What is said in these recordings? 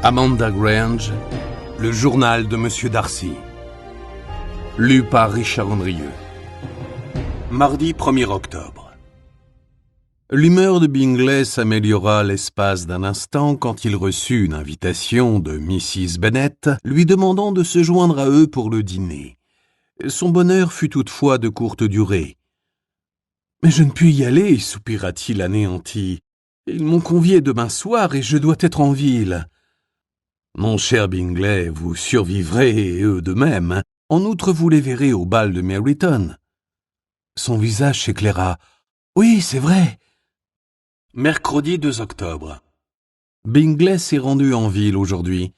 Amanda Grange, le journal de Monsieur Darcy. Lu par Richard Andrieux. Mardi 1er octobre. L'humeur de Bingley s'améliora l'espace d'un instant quand il reçut une invitation de Mrs. Bennet lui demandant de se joindre à eux pour le dîner. Son bonheur fut toutefois de courte durée. « Mais je ne puis y aller, soupira-t-il anéanti. Ils m'ont convié demain soir et je dois être en ville. » Mon cher Bingley, vous survivrez et eux de même. En outre, vous les verrez au bal de Meryton. Son visage s'éclaira. Oui, c'est vrai. Mercredi 2 octobre. Bingley s'est rendu en ville aujourd'hui.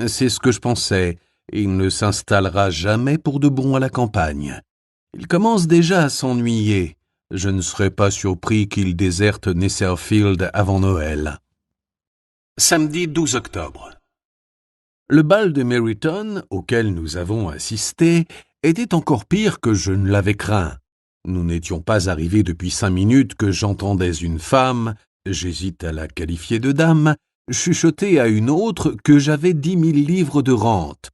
C'est ce que je pensais. Il ne s'installera jamais pour de bon à la campagne. Il commence déjà à s'ennuyer. Je ne serais pas surpris qu'il déserte Netherfield avant Noël. Samedi 12 octobre. Le bal de Meryton, auquel nous avons assisté, était encore pire que je ne l'avais craint. Nous n'étions pas arrivés depuis 5 minutes que j'entendais une femme, j'hésite à la qualifier de dame, chuchoter à une autre que j'avais 10 000 livres de rente.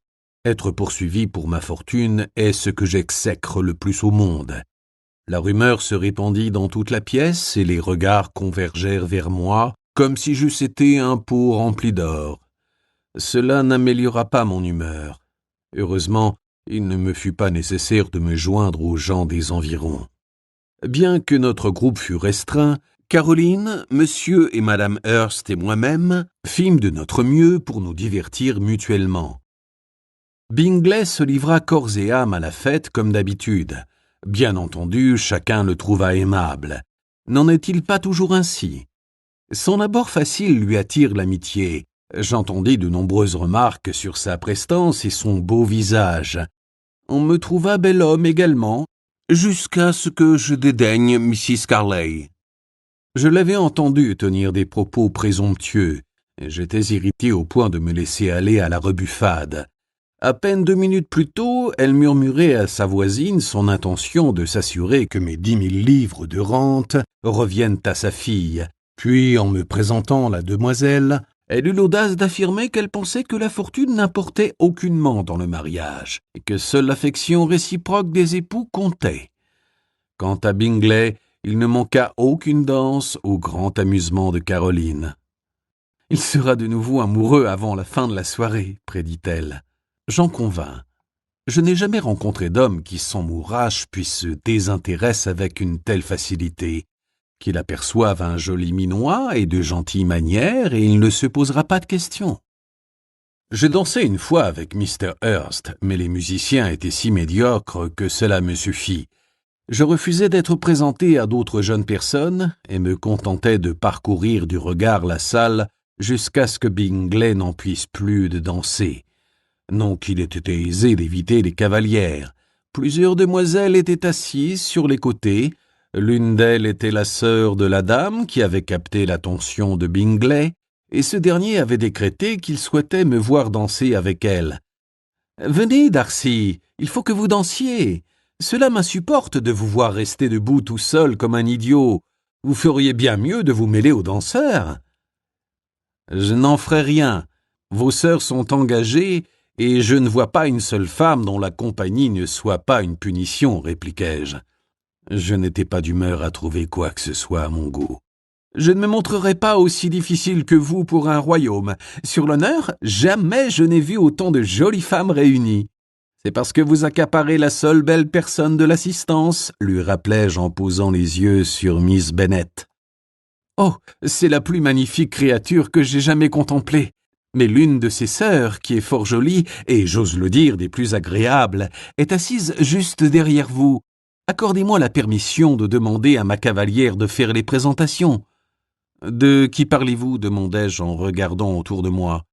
Être poursuivi pour ma fortune est ce que j'exècre le plus au monde. La rumeur se répandit dans toute la pièce et les regards convergèrent vers moi, comme si j'eusse été un pot rempli d'or. Cela n'améliora pas mon humeur. Heureusement, il ne me fut pas nécessaire de me joindre aux gens des environs. Bien que notre groupe fût restreint, Caroline, Monsieur et Madame Hurst et moi-même fîmes de notre mieux pour nous divertir mutuellement. Bingley se livra corps et âme à la fête comme d'habitude. Bien entendu, chacun le trouva aimable. N'en est-il pas toujours ainsi? Son abord facile lui attire l'amitié. J'entendis de nombreuses remarques sur sa prestance et son beau visage. On me trouva bel homme également, jusqu'à ce que je dédaigne Mrs. Carley. Je l'avais entendu tenir des propos présomptueux. J'étais irrité au point de me laisser aller à la rebuffade. À peine 2 minutes plus tôt, elle murmurait à sa voisine son intention de s'assurer que mes 10 000 livres de rente reviennent à sa fille. Puis, en me présentant la demoiselle, elle eut l'audace d'affirmer qu'elle pensait que la fortune n'importait aucunement dans le mariage, et que seule l'affection réciproque des époux comptait. Quant à Bingley, il ne manqua aucune danse au grand amusement de Caroline. « Il sera de nouveau amoureux avant la fin de la soirée, » prédit-elle. J'en convins. Je n'ai jamais rencontré d'homme qui, sans mourrache, puisse se désintéresser avec une telle facilité. Qu'il aperçoive un joli minois et de gentilles manières, et il ne se posera pas de questions. J'ai dansé une fois avec Mr. Hurst, mais les musiciens étaient si médiocres que cela me suffit. Je refusais d'être présenté à d'autres jeunes personnes, et me contentais de parcourir du regard la salle jusqu'à ce que Bingley n'en puisse plus de danser. Non qu'il ait été aisé d'éviter les cavalières. Plusieurs demoiselles étaient assises sur les côtés. L'une d'elles était la sœur de la dame qui avait capté l'attention de Bingley, et ce dernier avait décrété qu'il souhaitait me voir danser avec elle. « Venez, Darcy, il faut que vous dansiez. Cela m'insupporte de vous voir rester debout tout seul comme un idiot. Vous feriez bien mieux de vous mêler aux danseurs. »« Je n'en ferai rien. Vos sœurs sont engagées, et je ne vois pas une seule femme dont la compagnie ne soit pas une punition, répliquai-je. Je n'étais pas d'humeur à trouver quoi que ce soit à mon goût. Je ne me montrerai pas aussi difficile que vous pour un royaume. Sur l'honneur, jamais je n'ai vu autant de jolies femmes réunies. C'est parce que vous accaparez la seule belle personne de l'assistance, lui rappelai-je en posant les yeux sur Miss Bennet. Oh, c'est la plus magnifique créature que j'ai jamais contemplée. Mais l'une de ses sœurs, qui est fort jolie, et j'ose le dire des plus agréables, est assise juste derrière vous. Accordez-moi la permission de demander à ma cavalière de faire les présentations. »« De qui parlez-vous » demandai-je en regardant autour de moi.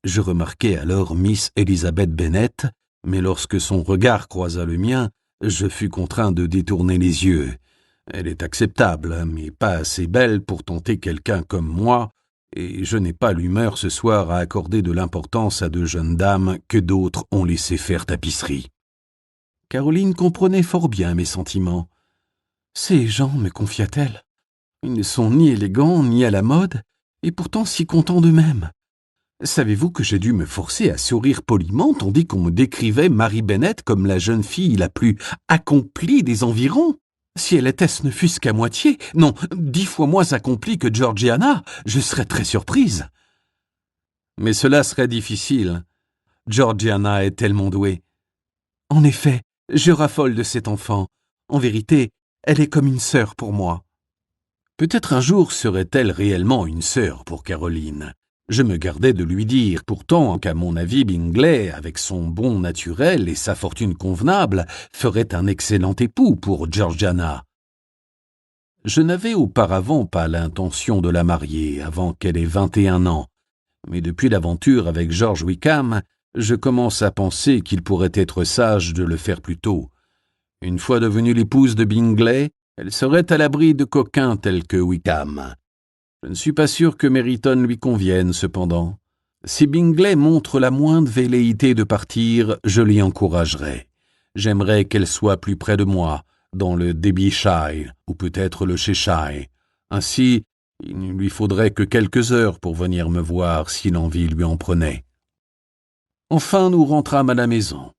Je remarquai alors Miss Elizabeth Bennet, mais lorsque son regard croisa le mien, je fus contraint de détourner les yeux. Elle est acceptable, mais pas assez belle pour tenter quelqu'un comme moi, et je n'ai pas l'humeur ce soir à accorder de l'importance à de jeunes dames que d'autres ont laissé faire tapisserie. Caroline comprenait fort bien mes sentiments. « Ces gens, me confia-t-elle, ils ne sont ni élégants ni à la mode, et pourtant si contents d'eux-mêmes. Savez-vous que j'ai dû me forcer à sourire poliment tandis qu'on me décrivait Marie Bennet comme la jeune fille la plus accomplie des environs? Si elle était ce ne fût-ce qu'à moitié, non, 10 fois moins accomplie que Georgiana, je serais très surprise. Mais cela serait difficile. Georgiana est tellement douée. En effet, je raffole de cette enfant. En vérité, elle est comme une sœur pour moi. Peut-être un jour serait-elle réellement une sœur pour Caroline. Je me gardais de lui dire pourtant qu'à mon avis Bingley, avec son bon naturel et sa fortune convenable, ferait un excellent époux pour Georgiana. Je n'avais auparavant pas l'intention de la marier avant qu'elle ait 21 ans, mais depuis l'aventure avec George Wickham, je commence à penser qu'il pourrait être sage de le faire plus tôt. Une fois devenue l'épouse de Bingley, elle serait à l'abri de coquins tels que Wickham. Je ne suis pas sûr que Meryton lui convienne, cependant. Si Bingley montre la moindre velléité de partir, je l'y encouragerai. J'aimerais qu'elle soit plus près de moi, dans le Derbyshire, ou peut-être le Cheshire. Ainsi, il ne lui faudrait que quelques heures pour venir me voir si l'envie lui en prenait. Enfin, nous rentrâmes à la maison.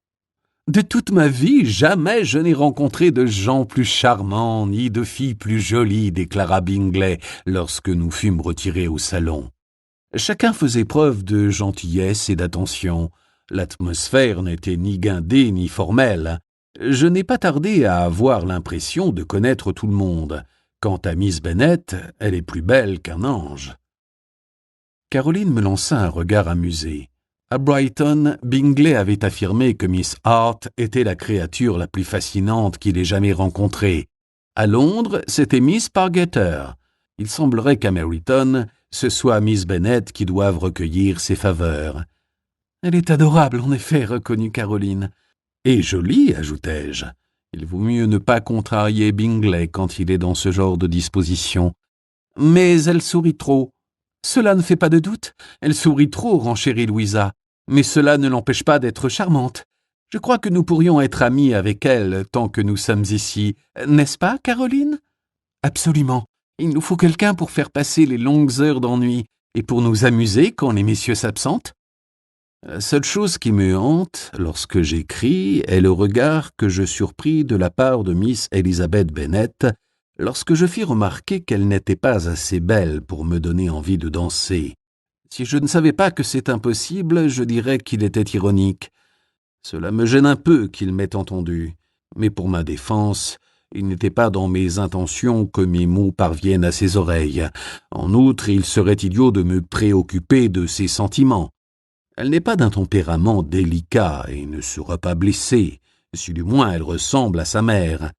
De toute ma vie, jamais je n'ai rencontré de gens plus charmants, ni de filles plus jolies, déclara Bingley lorsque nous fûmes retirés au salon. Chacun faisait preuve de gentillesse et d'attention. L'atmosphère n'était ni guindée ni formelle. Je n'ai pas tardé à avoir l'impression de connaître tout le monde. Quant à Miss Bennet, elle est plus belle qu'un ange. Caroline me lança un regard amusé. À Brighton, Bingley avait affirmé que Miss Hart était la créature la plus fascinante qu'il ait jamais rencontrée. À Londres, c'était Miss Pargeter. Il semblerait qu'à Meryton, ce soit Miss Bennet qui doive recueillir ses faveurs. « Elle est adorable, en effet, » reconnut Caroline. « Et jolie, ajoutai-je. Il vaut mieux ne pas contrarier Bingley quand il est dans ce genre de disposition. Mais elle sourit trop. »« Cela ne fait pas de doute. Elle sourit trop, renchérit Louisa. Mais cela ne l'empêche pas d'être charmante. Je crois que nous pourrions être amis avec elle tant que nous sommes ici. N'est-ce pas, Caroline ? » ?»« Absolument. Il nous faut quelqu'un pour faire passer les longues heures d'ennui et pour nous amuser quand les messieurs s'absentent. La seule chose qui me hante lorsque j'écris est le regard que je surpris de la part de Miss Elizabeth Bennet lorsque je fis remarquer qu'elle n'était pas assez belle pour me donner envie de danser. Si je ne savais pas que c'est impossible, je dirais qu'il était ironique. Cela me gêne un peu qu'il m'ait entendu, mais pour ma défense, il n'était pas dans mes intentions que mes mots parviennent à ses oreilles. En outre, il serait idiot de me préoccuper de ses sentiments. Elle n'est pas d'un tempérament délicat et ne sera pas blessée, si du moins elle ressemble à sa mère.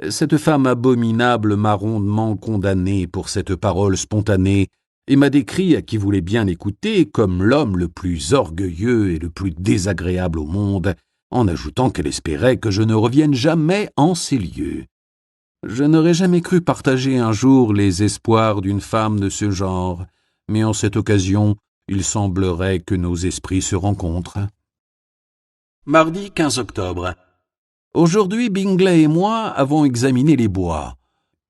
Cette femme abominable m'a rondement condamné pour cette parole spontanée et m'a décrit à qui voulait bien l'écouter comme l'homme le plus orgueilleux et le plus désagréable au monde, en ajoutant qu'elle espérait que je ne revienne jamais en ces lieux. Je n'aurais jamais cru partager un jour les espoirs d'une femme de ce genre, mais en cette occasion, il semblerait que nos esprits se rencontrent. Mardi 15 octobre. Aujourd'hui, Bingley et moi avons examiné les bois.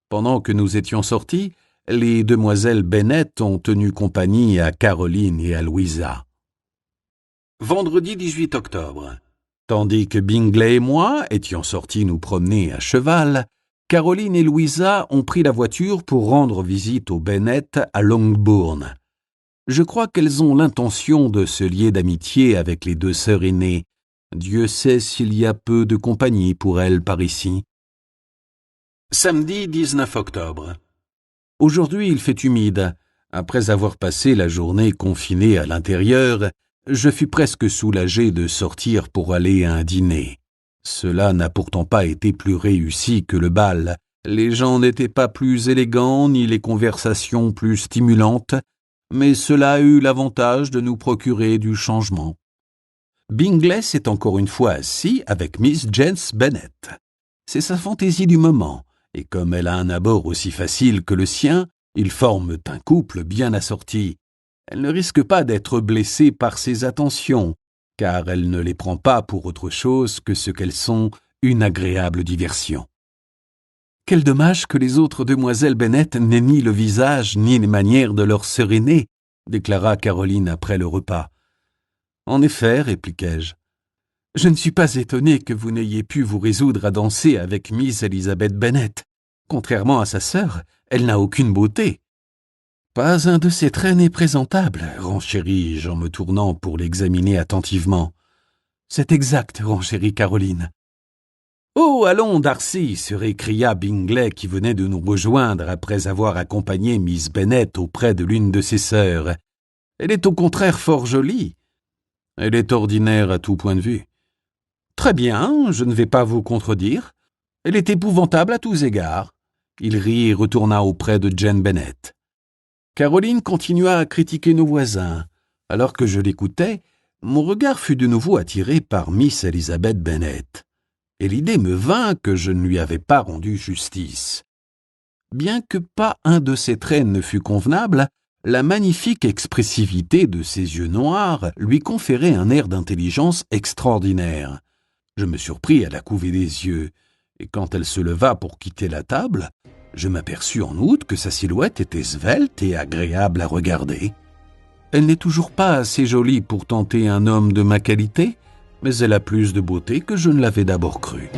Pendant que nous étions sortis, les demoiselles Bennet ont tenu compagnie à Caroline et à Louisa. Vendredi 18 octobre. Tandis que Bingley et moi étions sortis nous promener à cheval, Caroline et Louisa ont pris la voiture pour rendre visite aux Bennet à Longbourn. Je crois qu'elles ont l'intention de se lier d'amitié avec les deux sœurs aînées. Dieu sait s'il y a peu de compagnie pour elles par ici. Samedi 19 octobre. Aujourd'hui, il fait humide. Après avoir passé la journée confinée à l'intérieur, je fus presque soulagé de sortir pour aller à un dîner. Cela n'a pourtant pas été plus réussi que le bal. Les gens n'étaient pas plus élégants, ni les conversations plus stimulantes, mais cela a eu l'avantage de nous procurer du changement. Bingley s'est encore une fois assis avec Miss Jane Bennet. C'est sa fantaisie du moment, et comme elle a un abord aussi facile que le sien, ils forment un couple bien assorti. Elle ne risque pas d'être blessée par ses attentions, car elle ne les prend pas pour autre chose que ce qu'elles sont, une agréable diversion. Quel dommage que les autres demoiselles Bennet n'aient ni le visage ni les manières de leur sœur aînée. déclara Caroline après le repas. « En effet, répliquai-je. Je ne suis pas étonné que vous n'ayez pu vous résoudre à danser avec Miss Elizabeth Bennet. Contrairement à sa sœur, elle n'a aucune beauté. » « Pas un de ses traits n'est présentable, renchéris-je en me tournant pour l'examiner attentivement. « C'est exact, renchérit Caroline. »« Oh, allons, Darcy !» se récria Bingley qui venait de nous rejoindre après avoir accompagné Miss Bennet auprès de l'une de ses sœurs. « Elle est au contraire fort jolie. »« Elle est ordinaire à tout point de vue. »« Très bien, je ne vais pas vous contredire. Elle est épouvantable à tous égards. » Il rit et retourna auprès de Jane Bennet. Caroline continua à critiquer nos voisins. Alors que je l'écoutais, mon regard fut de nouveau attiré par Miss Elizabeth Bennet, et l'idée me vint que je ne lui avais pas rendu justice. Bien que pas un de ses traits ne fût convenable, la magnifique expressivité de ses yeux noirs lui conférait un air d'intelligence extraordinaire. Je me surpris à la couver des yeux, et quand elle se leva pour quitter la table, je m'aperçus en outre que sa silhouette était svelte et agréable à regarder. Elle n'est toujours pas assez jolie pour tenter un homme de ma qualité, mais elle a plus de beauté que je ne l'avais d'abord cru.